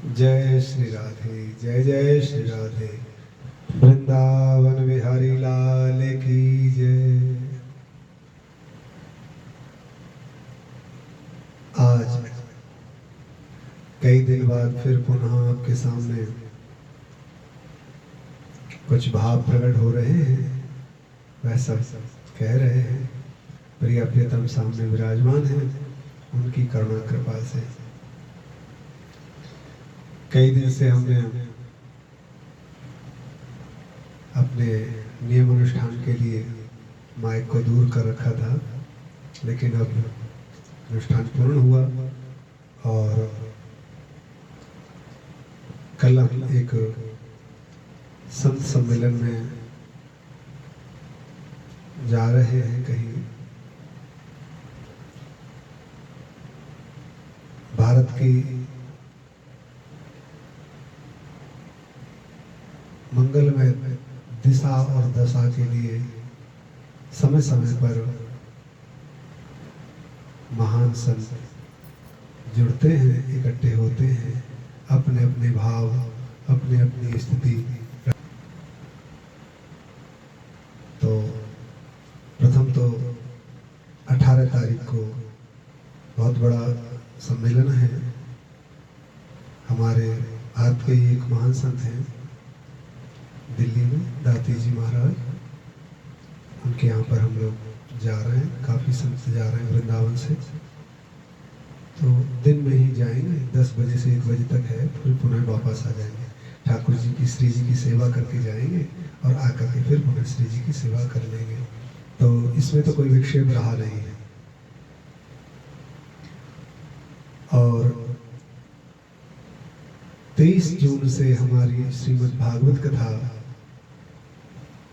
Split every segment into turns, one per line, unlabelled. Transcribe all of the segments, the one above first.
जय श्री राधे, जय जय श्री राधे। वृंदावन बिहारी लाल की जय। आज कई दिन बाद फिर पुनः आपके सामने कुछ भाव प्रकट हो रहे हैं, वह सब कह रहे हैं। प्रिय प्रियतम सामने विराजमान हैं, उनकी करुणा कृपा से कई दिन से हमने अपने नियम अनुष्ठान के लिए माइक को दूर कर रखा था, लेकिन अब अनुष्ठान पूर्ण हुआ और कल हम एक संत सम्मेलन में जा रहे हैं। कहीं भारत की मंगलमय दिशा और दशा के लिए समय समय पर महान संत जुड़ते हैं, इकट्ठे होते हैं, अपने अपने भाव, अपनी अपनी स्थिति। तो प्रथम तो 18 तारीख को बहुत बड़ा सम्मेलन है। हमारे आपके एक महान संत हैं दिल्ली में, दाती जी महाराज, उनके यहाँ पर हम लोग जा रहे हैं। काफ़ी संत जा रहे हैं वृंदावन से, तो दिन में ही जाएंगे। 10 बजे से 1 बजे तक है, फिर पुनः वापस आ जाएंगे। ठाकुर जी की, श्री जी की सेवा करके जाएंगे और आकर के फिर पुनः श्री जी की सेवा कर लेंगे। तो इसमें तो कोई विक्षेप रहा नहीं है। और 23 जून से हमारी श्रीमद् भागवत कथा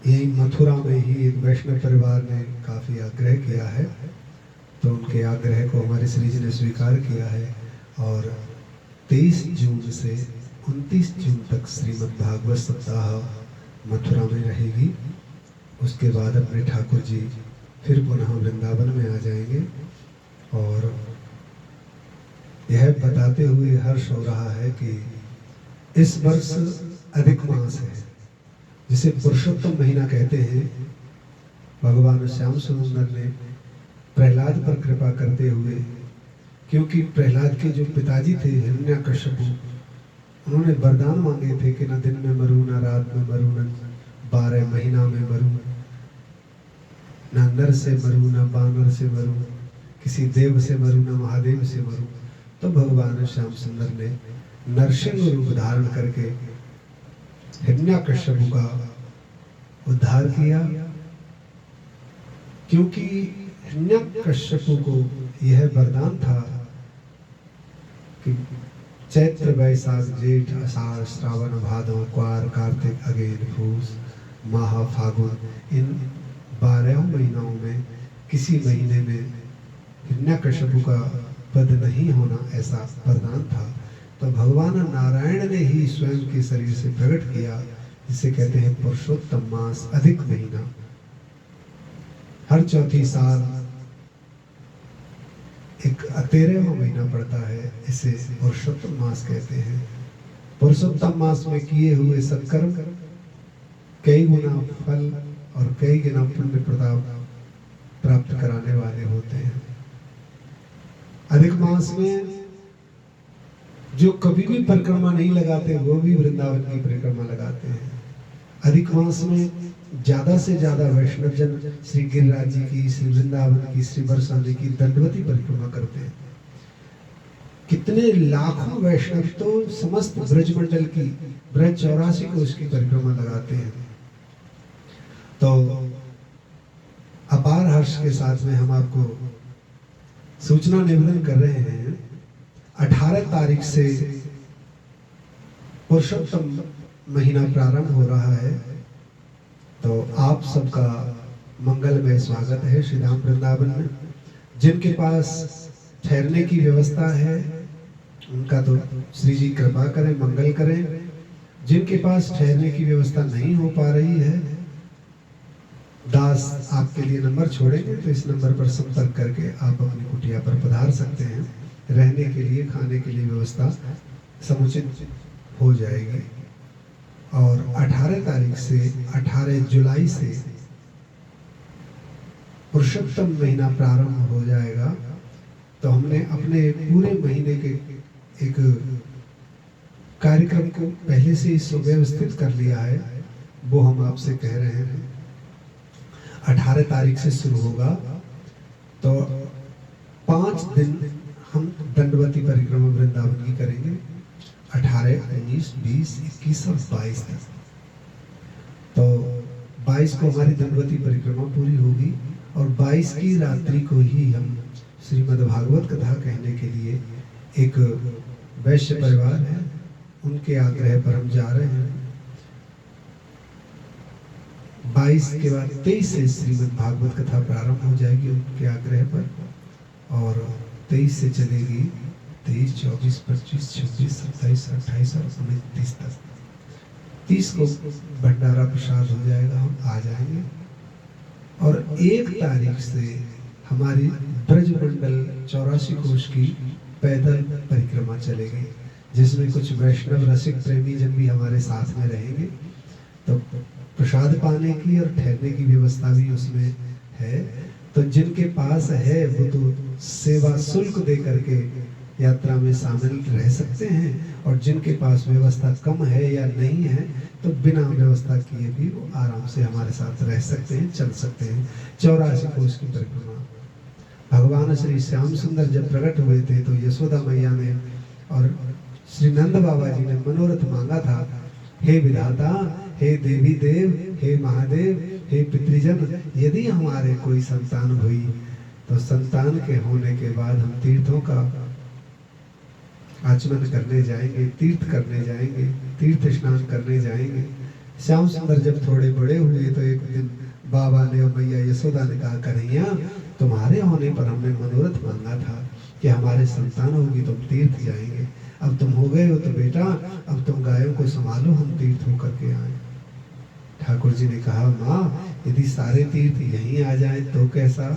यही मथुरा में ही एक वैष्णव परिवार ने काफ़ी आग्रह किया है, तो उनके आग्रह को हमारे श्री जी ने स्वीकार किया है। और 23 जून से 29 जून तक श्रीमद् भागवत सप्ताह मथुरा में रहेगी। उसके बाद अपने ठाकुर जी फिर पुनः वृंदावन में आ जाएंगे। और यह बताते हुए हर्ष हो रहा है कि इस वर्ष अधिक मास है, जिसे पुरुषोत्तम महीना कहते हैं। भगवान श्याम सुंदर ने प्रहलाद पर कृपा करते हुए, क्योंकि प्रहलाद के जो पिताजी थे हिरण्यकश्यप, उन्होंने वरदान मांगे थे कि न दिन में मरूं, न रात में मरूं, न 12 महीना में मरूं, न नर से मरूं, न बानर से मरूं, किसी देव से मरूं, न महादेव से मरूं। तो भगवान श्याम सुंदर ने नरसिंह रूप धारण करके हिरण्यकश्यप का उद्धार किया, क्योंकि हिरण्यकश्यप को यह वरदान था कि चैत्र वैशाख जेठ आषाढ़ श्रावण भादव क्वार कार्तिक अगेन पूस माह फागुन, इन 12 महीनों में किसी महीने में हिरण्यकश्यप का पद नहीं होना, ऐसा वरदान था। तो भगवान नारायण ने ही स्वयं के शरीर से प्रकट किया, जिसे कहते हैं पुरुषोत्तम मास, अधिक महीना। हर चौथी साल एक 13वां महीना पड़ता है, इसे पुरुषोत्तम मास कहते हैं। पुरुषोत्तम मास में किए हुए सत्कर्म कई गुना फल और कई गुना पुण्य प्रताप प्राप्त कराने वाले होते हैं। अधिक मास में जो कभी भी परिक्रमा नहीं लगाते, वो भी वृंदावन की परिक्रमा लगाते हैं। अधिक मास में ज्यादा से ज्यादा वैष्णव जन श्री गिरिराज जी की, श्री वृंदावन की, श्री बरसाने की दंडवती परिक्रमा करते हैं। कितने लाखों वैष्णव तो समस्त ब्रजमंडल की, ब्रज 84 को उसकी परिक्रमा लगाते हैं। तो अपार हर्ष के साथ में हम आपको सूचना निवेदन कर रहे हैं, 18 तारीख से पुरुषोत्तम महीना प्रारंभ हो रहा है। तो आप सबका मंगलमय स्वागत है श्री धाम वृंदावन में। जिनके पास ठहरने की व्यवस्था है उनका तो श्री जी कृपा करें, मंगल करें। जिनके पास ठहरने की व्यवस्था नहीं हो पा रही है, दास आपके लिए नंबर छोड़ेंगे, तो इस नंबर पर संपर्क करके आप अपनी कुटिया पर पधार सकते हैं। रहने के लिए, खाने के लिए व्यवस्था समुचित हो जाएगी। और 18 तारीख से 18 जुलाई से पुरुषोत्तम महीना प्रारंभ हो जाएगा। तो हमने अपने पूरे महीने के एक कार्यक्रम को पहले से ही सुव्यवस्थित कर लिया है, वो हम आपसे कह रहे हैं। 18 तारीख से शुरू होगा, तो 5 दिन हम दंडवती परिक्रमा वृंदावन की करेंगे। 18, 19, 20, 21 और 22 तक। तो 22 को हमारी दंडवती परिक्रमा पूरी होगी और 22 की रात्रि को ही हम श्रीमद् भागवत कथा कहने के लिए एक वैश्य परिवार है, उनके आग्रह पर हम जा रहे हैं। 22 के बाद 23 से श्रीमद् भागवत कथा प्रारंभ हो जाएगी उनके आग्रह पर, और 23 से चलेगी 23, 24, 25, 26, 27, 28 और 29 तक। 30 को भंडारा प्रसाद हो जाएगा, हम आ जाएंगे। और 1 तारीख से हमारी ब्रजमंडल 84 कोश की पैदल परिक्रमा चलेगी, जिसमें कुछ वैष्णव रसिक प्रेमी जन भी हमारे साथ में रहेंगे। तो प्रसाद पाने की और ठहरने की व्यवस्था भी उसमें है। तो जिनके पास है वो तो सेवा शुल्क दे करके यात्रा में शामिल रह सकते हैं, और जिनके पास व्यवस्था कम है या नहीं है तो बिना व्यवस्था किए भी वो आराम से हमारे साथ रह सकते हैं, चल सकते हैं। 84 कोश की परिक्रमा। भगवान श्री श्याम सुंदर जब प्रकट हुए थे तो यशोदा मैया ने और श्री नंद बाबा जी ने मनोरथ मांगा था, हे विधाता, हे देवी देव, हे महादेव, हे पितृजन, यदि हमारे कोई संतान हुई तो संतान के होने के बाद हम तीर्थों का आचमन करने जाएंगे, तीर्थ करने जाएंगे, तीर्थ स्नान करने जाएंगे। श्याम सुंदर जब थोड़े बड़े हुए तो एक दिन बाबा ने और मैया यशोदा ने कहा, कन्हैया तुम्हारे होने पर हमने मनोरथ मांगा था कि हमारे संतान होगी तो हम तीर्थ जाएंगे। अब तुम हो गए हो तो बेटा अब तुम गायों को संभालो, हम तीर्थ होकर के आए। ठाकुर जी ने कहा, माँ यदि सारे तीर्थ यहीं आ जाए तो कैसा?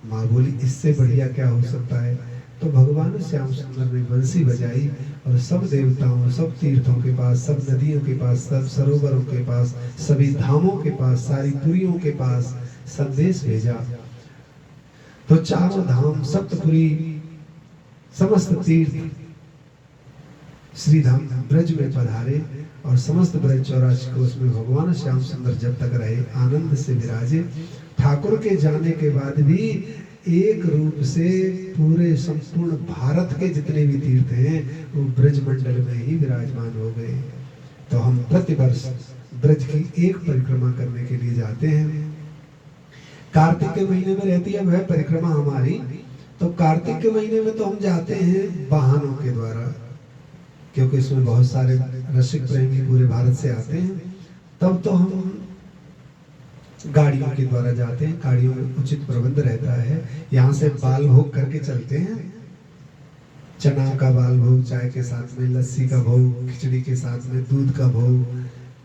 माँ बोली, इससे बढ़िया क्या हो सकता है। तो भगवान श्याम सुंदर ने बंसी बजाई और सब देवताओं, सब तीर्थों के पास, सब नदियों के पास, सब सरोवरों के पास, सभी धामों के पास, सारी पुरियों के पास संदेश भेजा। तो चारों धाम, सप्तपुरी, समस्त तीर्थ श्रीधाम ब्रज में पधारे और समस्त ब्रज 84 कोश में भगवान श्याम सुंदर जब तक रहे आनंद से विराजे। ठाकुर के जाने के बाद भी एक रूप से पूरे संपूर्ण भारत के जितने भी तीर्थ हैं वो ब्रज मंडल में ही विराजमान हो गए। तो हम प्रतिवर्ष ब्रज की एक परिक्रमा करने के लिए जाते हैं। कार्तिक के महीने में रहती है वह परिक्रमा हमारी। तो कार्तिक के महीने में तो हम जाते हैं वाहनों के द्वारा, क्योंकि इसमें बहुत सारे रसिक प्रेमी पूरे भारत से आते हैं। तब तो हम गाड़ियों के द्वारा जाते हैं, गाड़ियों में उचित प्रबंध रहता है। यहाँ से बाल भोग करके चलते हैं, चना का बाल भोग, चाय के साथ में लस्सी का भोग, खिचड़ी के साथ में दूध का भोग,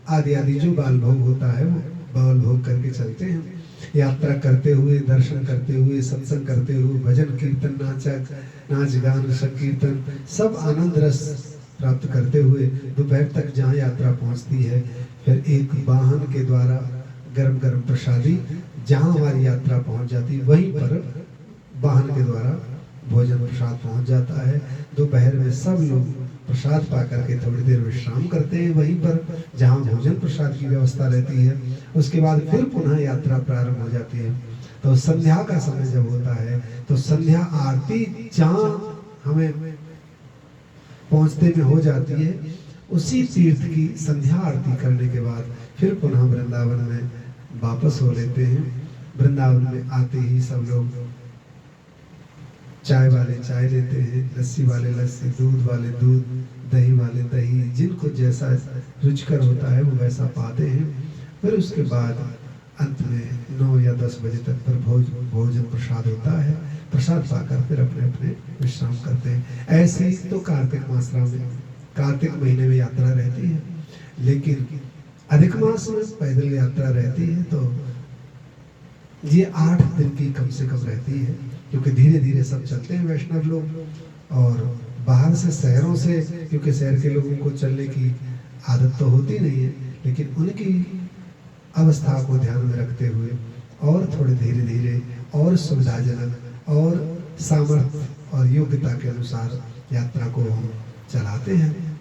आदि आदि जो बाल भोग होता है वो बाल भोग करके चलते हैं। यात्रा करते हुए, दर्शन करते हुए, सत्संग करते हुए, भजन कीर्तन, नाच गान, संकीर्तन, सब आनंद रस प्राप्त करते हुए दोपहर तक जहाँ यात्रा पहुँचती है, फिर एक वाहन के द्वारा गरम गरम प्रसादी जहाँ हमारी यात्रा पहुँच जाती है वहीं पर वाहन के द्वारा भोजन प्रसाद पहुँच जाता है। दोपहर में सब लोग प्रसाद पा करके थोड़ी देर विश्राम करते हैं वहीं पर जहाँ भोजन प्रसाद की व्यवस्था रहती है। उसके बाद फिर पुनः यात्रा प्रारंभ हो जाती है। तो संध्या का समय जब होता है तो संध्या आरती जहाँ हमें पहुँचते में हो जाती है, उसी तीर्थ की संध्या आरती करने के बाद फिर पुनः वृंदावन में वापस हो लेते हैं। वृंदावन में आते ही सब लोग चाय वाले चाय लेते हैं, लस्सी वाले लस्सी, दूध वाले दूध, दही वाले दही, जिनको जैसा रुचिकर होता है वो वैसा पाते हैं। फिर उसके बाद अंत में 9 या 10 बजे तक पर भोजन प्रसाद होता है। प्रसाद पाकर फिर अपने अपने विश्राम करते हैं। ऐसे ही तो कार्तिक मास में, कार्तिक महीने में यात्रा रहती है, लेकिन अधिक मास में पैदल यात्रा रहती है। तो ये 8 दिन की कम से कम रहती है, क्योंकि धीरे धीरे सब चलते हैं वैष्णव लोग। और बाहर से शहरों से, क्योंकि शहर के लोगों को चलने की आदत तो होती नहीं है, लेकिन उनकी अवस्था को ध्यान में रखते हुए और थोड़े धीरे धीरे और सुविधाजनक और सामर्थ्य और योग्यता के अनुसार यात्रा को हम चलाते हैं।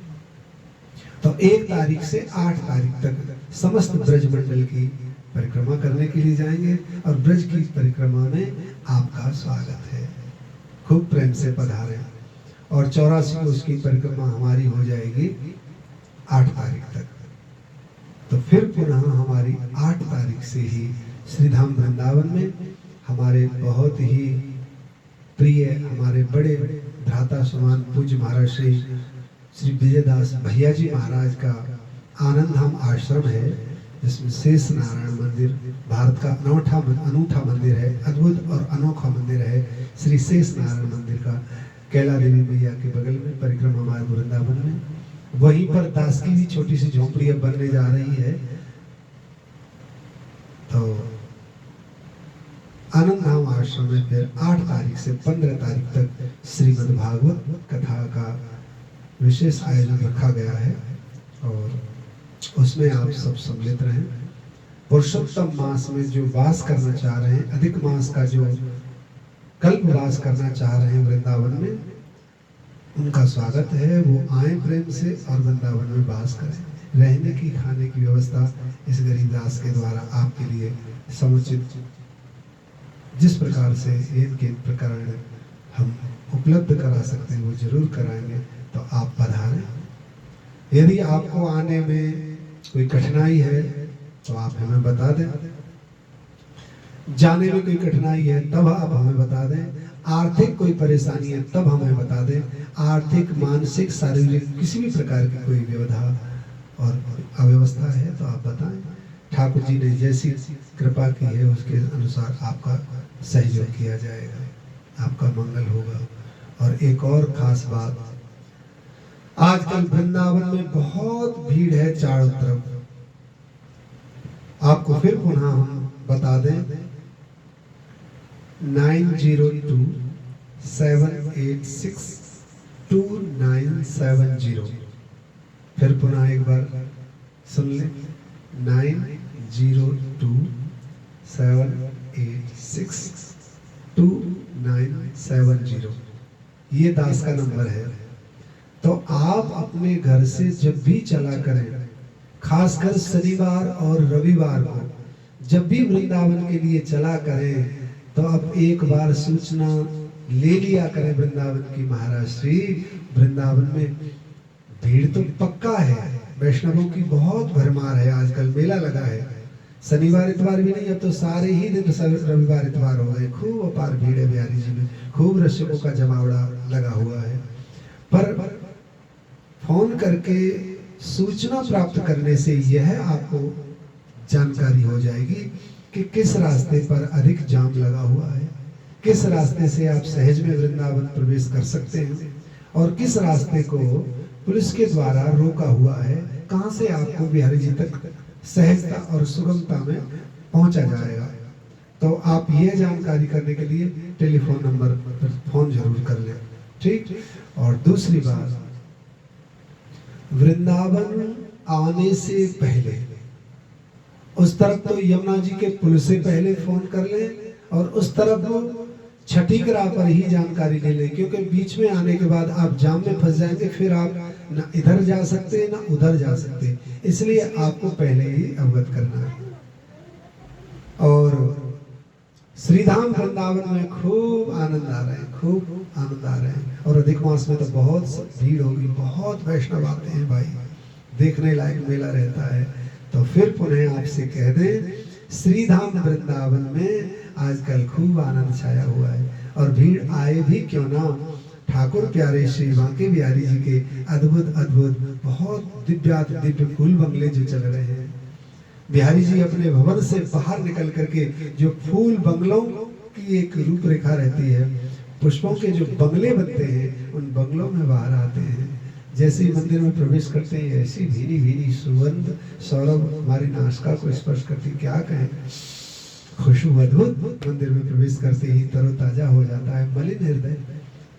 तो 1 तारीख से 8 तारीख तक समस्त ब्रज मंडल की परिक्रमा करने के लिए जाएंगे और ब्रज की परिक्रमा में आपका स्वागत है। खूब प्रेम से पधारें। और 84 को उसकी परिक्रमा हमारी हो जाएगी 8 तारीख तक। तो फिर पुनः हमारी 8 तारीख से ही श्रीधाम वृंदावन में हमारे बहुत ही प्रिय, हमारे बड़े भ्राता समान पूज्य महाराज श्री विजयदास भैया जी महाराज का आनंद धाम आश्रम है, जिसमें शेष नारायण मंदिर भारत का अनूठा मंदिर है, अद्भुत और अनोखा मंदिर है। श्री शेष नारायण मंदिर का कैला देवी मैया के बगल में परिक्रमा मार्ग वृंदावन में, वहीं पर दास की भी छोटी सी झोंपड़ी अब बनने जा रही है। तो आनंद धाम आश्रम में फिर 8 तारीख से 15 तारीख तक श्रीमद् भागवत कथा का विशेष आयोजन रखा गया है और उसमें आप सब सम्मिलित रहें। पुरुषोत्तम मास में जो वास करना चाह रहे हैं, अधिक मास का जो कल्प वास करना चाह रहे हैं वृंदावन में, उनका स्वागत है। वो आए प्रेम से और वृंदावन में वास करें। रहने की खाने की व्यवस्था इस गरीबदास के द्वारा आपके लिए समुचित जिस प्रकार से इनके प्रकरण हम उपलब्ध करा सकते हैं वो जरूर कराएंगे। तो आप पधारें। यदि आपको आने में कोई कठिनाई है तो आप हमें बता दें। जाने में कोई कठिनाई है तब आप हमें बता दें। आर्थिक कोई परेशानी है तब हमें बता दें। आर्थिक, मानसिक, शारीरिक किसी भी प्रकार की कोई व्यवधा और अव्यवस्था है तो आप बताएं। ठाकुर जी ने जैसी कृपा की है उसके अनुसार आपका सहयोग किया जाएगा, आपका मंगल होगा। और एक और खास बात, आजकल वृंदावन में बहुत भीड़ है चारों तरफ। आपको फिर पुनः हम बता दें 9027862970। फिर पुनः एक बार सुन लें 9027862970। ये दास का नंबर है। तो आप अपने घर से जब भी चला करें, खासकर शनिवार और रविवार को जब भी वृंदावन के लिए चला करें, तो अब एक बार सूचना ले लिया करें वृंदावन की। महाराज श्री वृंदावन में भीड़ तो पक्का है, वैष्णवों की बहुत भरमार है। आजकल मेला लगा है, शनिवार इतवार भी नहीं, अब तो सारे ही दिन रविवार इतवार हो गए। खूब अपार भीड़ है बिहारी जी में, खूब रसिकों का जमावड़ा लगा हुआ है। पर फोन करके सूचना प्राप्त करने से यह आपको जानकारी हो जाएगी कि किस रास्ते पर अधिक जाम लगा हुआ है, किस रास्ते से आप सहज में वृंदावन प्रवेश कर सकते हैं और किस रास्ते को पुलिस के द्वारा रोका हुआ है, कहां से आपको बिहारी जी तक सहजता और सुगमता में पहुंचा जाएगा। तो आप यह जानकारी करने के लिए टेलीफोन नंबर पर फोन जरूर कर लें, ठीक। और दूसरी बात, वृंदावन आने से पहले उस तरफ तो यमुना जी के पुल से पहले फोन कर लें और उस तरफ छठी राह पर ही जानकारी ले लें, क्योंकि बीच में आने के बाद आप जाम में फंस जाएंगे, फिर आप ना इधर जा सकते ना उधर जा सकते, इसलिए आपको पहले ही अवगत करना है। और श्रीधाम वृंदावन में खूब आनंद आ रहे हैं, खूब आनंद आ रहे हैं। और अधिक मास में तो बहुत भीड़ होगी, बहुत वैष्णव आते हैं भाई, देखने लायक मेला रहता है। तो फिर पुनः आपसे कह दें, श्रीधाम वृंदावन में आजकल खूब आनंद छाया हुआ है और भीड़ आए भी क्यों ना। ठाकुर प्यारे श्री बांके बिहारी जी के अद्भुत अद्भुत बहुत दिव्य फूल बंगले जो चल रहे हैं, बिहारी जी अपने भवन से बाहर निकल करके जो फूल बंगलों की एक रूपरेखा रहती है, पुष्पों के जो बंगले बनते हैं उन बंगलों में बाहर आते हैं। जैसे ही मंदिर में प्रवेश करते हैं ऐसी भीनी भीनी सुगंध सौरभ हमारी नासिका को स्पर्श करती, क्या कहें, खुशबू अद्भुत। मंदिर में प्रवेश करते ही तरोताजा हो जाता है मलिन हृदय।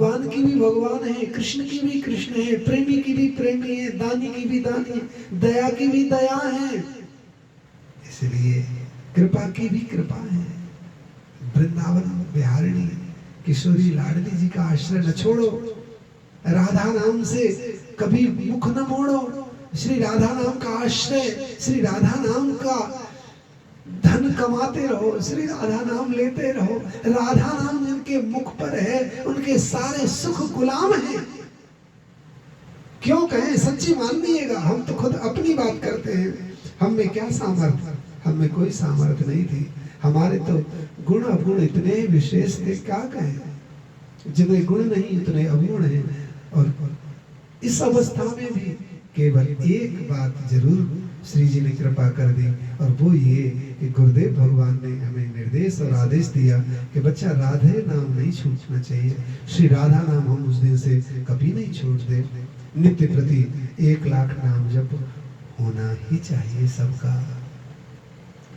भगवान की भी भगवान है, कृष्ण की भी कृष्ण है, प्रेमी की भी प्रेमी है, दानी की भी दानी है, दया की भी दया है, इसलिए कृपा की भी कृपा है। वृंदावन बिहारिणी किशोरी लाडली जी का आश्रय न छोड़ो, राधा नाम से कभी मुख न मोड़ो, श्री राधा नाम का आश्रय, श्री राधा नाम का धन कमाते रहो, श्री राधा नाम लेते रहो। राधा नाम जिनके मुख पर है उनके सारे सुख गुलाम हैं। क्यों कहें, सच्ची मान लीजिएगा, हम तो खुद अपनी बात करते हैं। हम में क्या सामर्थ्य, हम में कोई सामर्थ्य नहीं थी। हमारे तो गुण अवगुण इतने विशेष थे, क्या कहें, जितने गुण नहीं उतने अवगुण हैं। और इस अवस्था में भी केवल एक बात जरूर श्री जी ने कृपा कर दी, और वो ये कि गुरुदेव भगवान ने हमें निर्देश और आदेश दिया कि बच्चा राधे नाम नहीं छूटना चाहिए। श्री राधा नाम हम उस दिन से कभी नहीं छोड़ दे। नित्य प्रति 1 लाख नाम जप होना ही चाहिए सबका।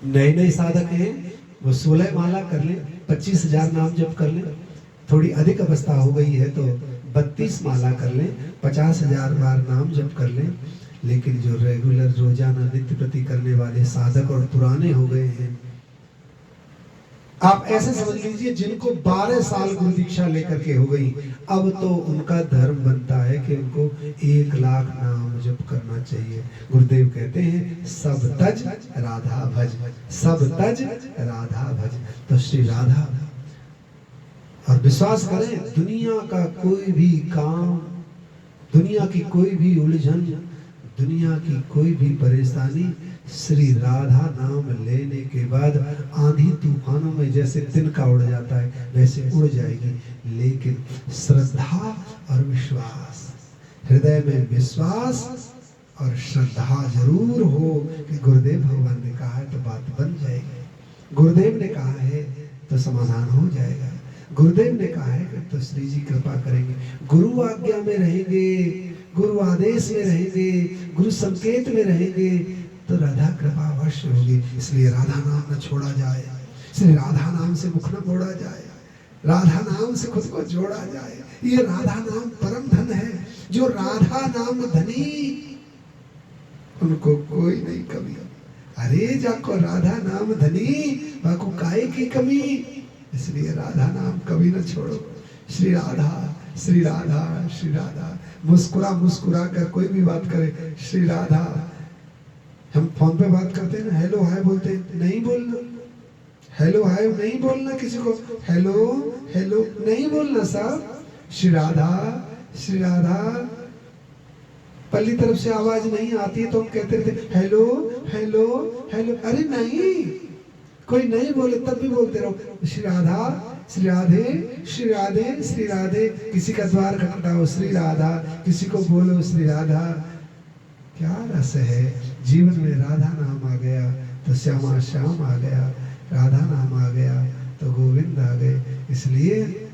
नए नए साधक हैं वो 16 माला कर लें, 25,000 नाम जप कर लें। थोड़ी अधिक अवस्था हो गई है तो 32 माला कर लें, 50,000 बार नाम जप कर लें। लेकिन जो रेगुलर रोजाना नित्य प्रति करने वाले साधक और पुराने हो गए हैं, आप ऐसे समझ लीजिए जिनको 12 साल गुरु दीक्षा लेकर के हो गई, अब तो उनका धर्म बनता है कि उनको 1 लाख नाम जप करना चाहिए। गुरुदेव कहते हैं सब तज राधा भज, सब तज राधा भज। तो श्री राधा, और विश्वास करें दुनिया का कोई भी काम, दुनिया की कोई भी उलझन, दुनिया की कोई भी परेशानी श्री राधा नाम लेने के बाद आंधी तूफानों में जैसे तिनका उड़ जाता है वैसे उड़ जाएगी। लेकिन श्रद्धा और विश्वास, हृदय में विश्वास और श्रद्धा जरूर हो कि गुरुदेव भगवान ने कहा है तो बात बन जाएगी, गुरुदेव ने कहा है तो समाधान हो जाएगा, गुरुदेव ने कहा है तो श्री जी कृपा करेंगे। गुरु आज्ञा में रहेंगे, गुरु आदेश में रहेंगे, गुरु संकेत में रहेंगे तो राधा कृपा अवश्य होगी। इसलिए राधा नाम न छोड़ा जाए, श्री राधा नाम से मुख न मोड़ा जाए, राधा नाम से खुद को जोड़ा जाए। ये राधा नाम परम धन है। जो राधा नाम धनी उनको कोई नहीं कमी। अरे जाको राधा नाम धनी बाको काहे की कमी। इसलिए राधा नाम कभी न छोड़ो। श्री राधा श्री राधा श्री राधा। मुस्कुरा मुस्कुरा कर कोई भी बात करे, श्री राधा। हम फोन पे बात करते हैं ना, हेलो हाय बोलते हैं, नहीं बोलना हेलो हाय, नहीं बोलना किसी को, हेलो हेलो नहीं बोलना साहब। श्री राधा श्री राधा। पल्ली तरफ से आवाज नहीं आती है तो हम कहते रहते हेलो हेलो हेलो। अरे नहीं, कोई नहीं बोले तब भी बोलते रहो श्री राधा श्री राधे श्री राधे श्री राधे। किसी का द्वार खटखटाओ श्री राधा, किसी को बोलो श्री राधा। क्या रस है जीवन में। राधा नाम आ गया तो श्यामा श्याम आ गया, राधा नाम आ गया तो गोविंद आ गए। इसलिए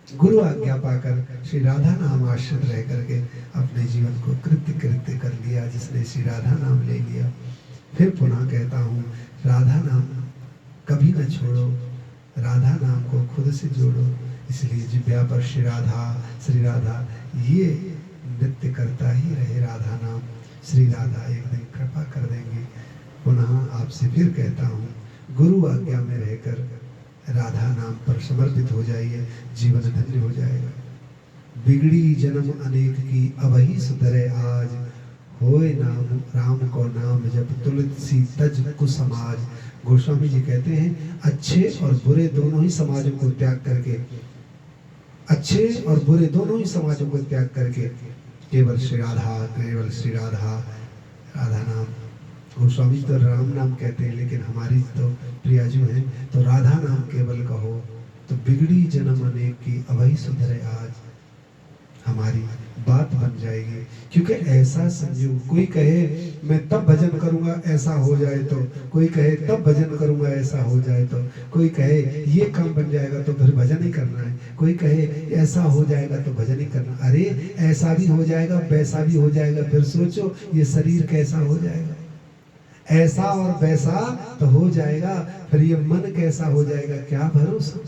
गुरु आज्ञा पाकर श्री राधा नाम आश्रित रह करके अपने जीवन को कृत्य कृत्य कर लिया जिसने श्री राधा नाम ले लिया। फिर पुनः कहता हूँ, राधा नाम कभी न छोड़ो, राधा नाम को खुद से जोड़ो। इसलिए जिब्या पर श्री राधा ये नृत्य करता ही रहे राधा नाम। श्री राधा एक दिन कृपा कर देंगे। पुनः आपसे फिर कहता हूँ, गुरु आज्ञा में रहकर राधा नाम पर समर्पित हो जाइए, जीवन धन्य हो जाएगा। बिगड़ी जन्म अनेक की अबही सुधरे आज, होए नाम राम को नाम जब तुलसी तज कुसमाज। गोस्वामी जी कहते हैं अच्छे और बुरे दोनों ही समाजों को त्याग करके, अच्छे और बुरे दोनों ही समाजों को त्याग करके केवल श्री राधा, केवल श्री राधा, राधा नाम। गोस्वामी तो राम नाम कहते हैं, लेकिन हमारी तो प्रियाजू हैं तो राधा नाम केवल कहो तो बिगड़ी जन्म अनेक की अभई सुधरे आज। हमारी बात बन जाएगी। क्योंकि ऐसा संयोग, कोई कहे मैं तब भजन करूंगा ऐसा हो जाए तो, कोई कहे तब भजन करूंगा ऐसा हो जाए तो, कोई कहे ये काम बन जाएगा तो फिर भजन ही करना है, कोई कहे ऐसा हो जाएगा तो भजन ही करना। अरे ऐसा भी हो जाएगा वैसा भी हो जाएगा, फिर सोचो ये शरीर कैसा हो जाएगा। ऐसा और वैसा तो हो जाएगा, फिर ये मन कैसा हो जाएगा, क्या भरोसा,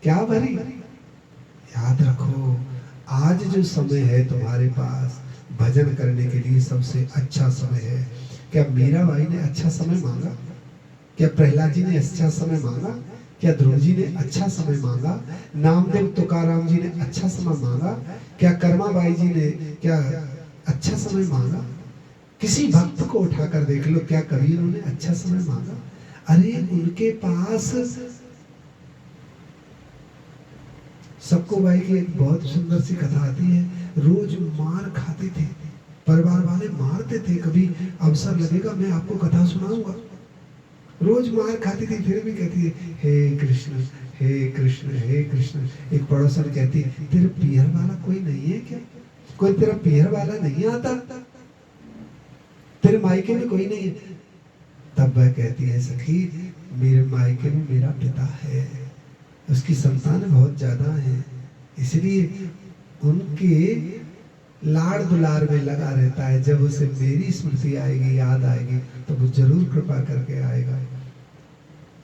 क्या भरी। याद रखो, आज जो समय है तुम्हारे पास भजन करने के लिए सबसे अच्छा समय है। क्या मीराबाई ने अच्छा समय मांगा? क्या प्रहलाद जी ने अच्छा समय मांगा? क्या ध्रुव जी ने अच्छा समय मांगा? नामदेव तुकाराम जी ने अच्छा समय मांगा? क्या कर्माबाई जी ने क्या अच्छा समय मांगा? किसी भक्त को उठाकर देख लो, क्या कभी उन्होंने अच्छा समय मांगा? अरे उनके पास सबको बाई की एक बहुत सुंदर सी कथा आती है। रोज मार खाते थे, परिवार वाले मारते थे। कभी अवसर लगेगा मैं आपको कथा सुनाऊंगा। रोज मार खाती थी, फिर भी कहती है हे कृष्ण हे कृष्ण हे कृष्ण। एक पड़ोसन कहती है तेरे पीहर वाला कोई नहीं है क्या? कोई तेरा पीहर वाला नहीं आता? तेरे मायके में कोई नहीं है? तब वह कहती है सखी मेरे मायके में मेरा पिता है, उसकी संतान बहुत ज्यादा है, इसलिए उनके लाड़ दुलार में लगा रहता है। जब उसे मेरी स्मृति आएगी, याद आएगी, तो वो जरूर कृपा करके आएगा।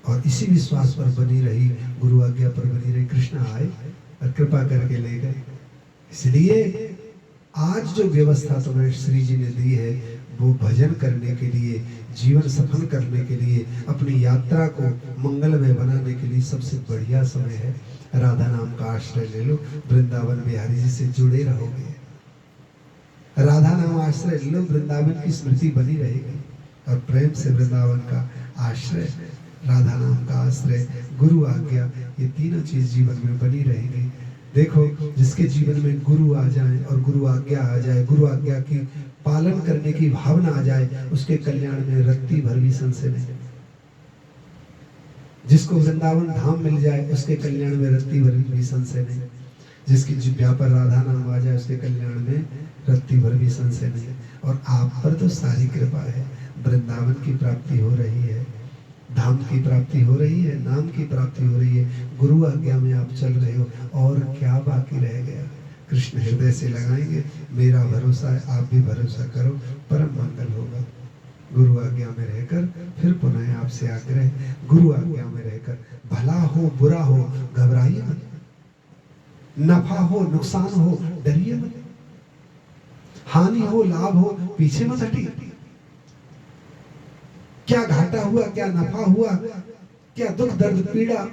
और इसी विश्वास पर बनी रही, गुरु आज्ञा पर बनी रही। कृष्ण आए और कृपा करके ले गए। इसलिए आज जो व्यवस्था तुम्हें श्री जी ने दी है, वो भजन करने के लिए, जीवन सफल करने के लिए, अपनी यात्रा को मंगलमय बनाने के लिए सबसे बढ़िया समय है। राधा नाम का आश्रय ले लो, वृंदावन बिहारी जी से जुड़े रहोगे। राधा नाम आश्रय ले लो, वृंदावन की स्मृति बनी रहेगी। और प्रेम से वृंदावन का आश्रय, राधा नाम का आश्रय, गुरु आज्ञा, ये तीनों चीज जीवन में बनी रहेगी। देखो, जिसके जीवन में गुरु आ जाए और गुरु आज्ञा आ जाए, गुरु आज्ञा की पालन करने की भावना आ जाए, उसके कल्याण में रत्ती भर भी संशय नहीं। जिसको वृंदावन धाम मिल जाए, उसके कल्याण में रत्ती भर भी संशय नहीं। जिसकी जिह्वा पर राधा नाम आ जाए, उसके कल्याण में रत्ती भर भी संशय नहीं। और आप पर तो सारी कृपा है, वृंदावन की प्राप्ति हो रही है, धाम की प्राप्ति हो रही है, नाम की प्राप्ति हो रही है, गुरु आज्ञा में आप चल रहे हो, और क्या बाकी रह गया? कृष्ण हृदय से लगाएंगे, मेरा भरोसा है, आप भी भरोसा करो, परम मंगल होगा। गुरु आज्ञा में रहकर, फिर पुनः आपसे आग्रह, गुरु आज्ञा में रहकर, भला हो बुरा हो घबराइए मत, नफा हो नुकसान हो डरिए मत, हानि हो लाभ हो पीछे मत हटिए। क्या घाटा हुआ, क्या नफा हुआ, क्या दुख दर्द पीड़ा,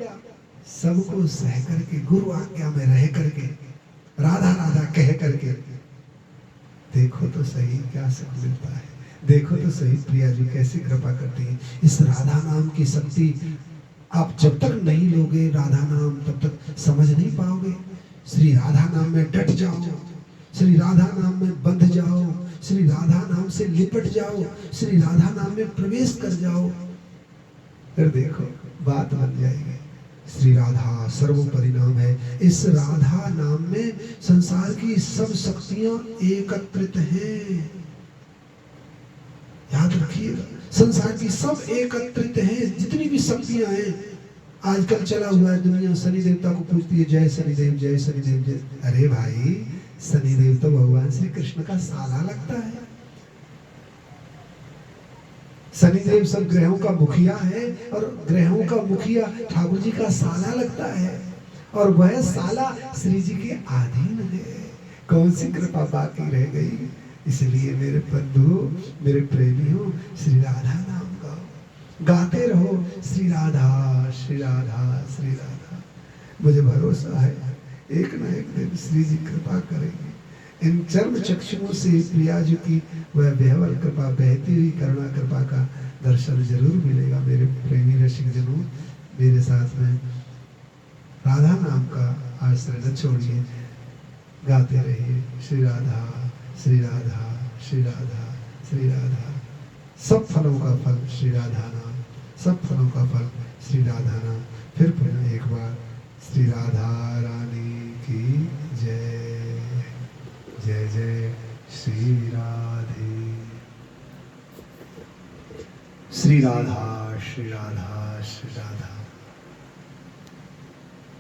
सबको सह करके, गुरु आज्ञा में रह करके, राधा राधा कह करके देखो तो सही क्या सुख मिलता है। देखो तो सही प्रिया जी कैसी कृपा करती है। इस राधा नाम की शक्ति आप जब तक नहीं लोगे राधा नाम, तब तक समझ नहीं पाओगे। श्री राधा नाम में डट जाओ, श्री राधा नाम में बंध जाओ, श्री राधा नाम से लिपट जाओ, श्री राधा नाम में प्रवेश कर जाओ, फिर देखो बात बन जाएगी। श्री राधा सर्वोपरि नाम है। इस राधा नाम में संसार की सब शक्तियां एकत्रित हैं। याद रखिएगा, संसार की सब एकत्रित हैं, जितनी भी शक्तियां हैं। आजकल चला हुआ है दुनिया शनि देवता को पूछती है, जय शनिदेव जय शनिदेव जय। अरे भाई, शनिदेव तो भगवान श्री कृष्ण का साला लगता है। शनिदेव सब ग्रहों का मुखिया है, और ग्रहों का मुखिया ठाकुर जी का साला लगता है, और वह साला श्री जी के अधीन है। कौन सी कृपा बाकी रह गई? इसलिए मेरे बंधु, मेरे प्रेमी हो, श्री राधा नाम गाओ, गाते रहो श्री राधा श्री राधा श्री राधा। मुझे भरोसा है एक न एक दिन श्री जी कृपा करेंगे। इन चर्म चक्षुओं से प्रिया जी की वह बेहवल कृपा, बहती हुई करुणा कृपा का दर्शन जरूर मिलेगा। मेरे प्रेमी रसिक जनों, मेरे साथ में राधा नाम का आश्रय न छोड़िए, गाते रहिए श्री राधा श्री राधा श्री राधा श्री राधा। सब फलों का फल श्री राधा नाम, सब फलों का फल श्री राधा नाम। फिर पुनः एक बार श्री राधा रानी की जय। जय जय श्री राधे। श्री राधा श्री राधा श्री राधा।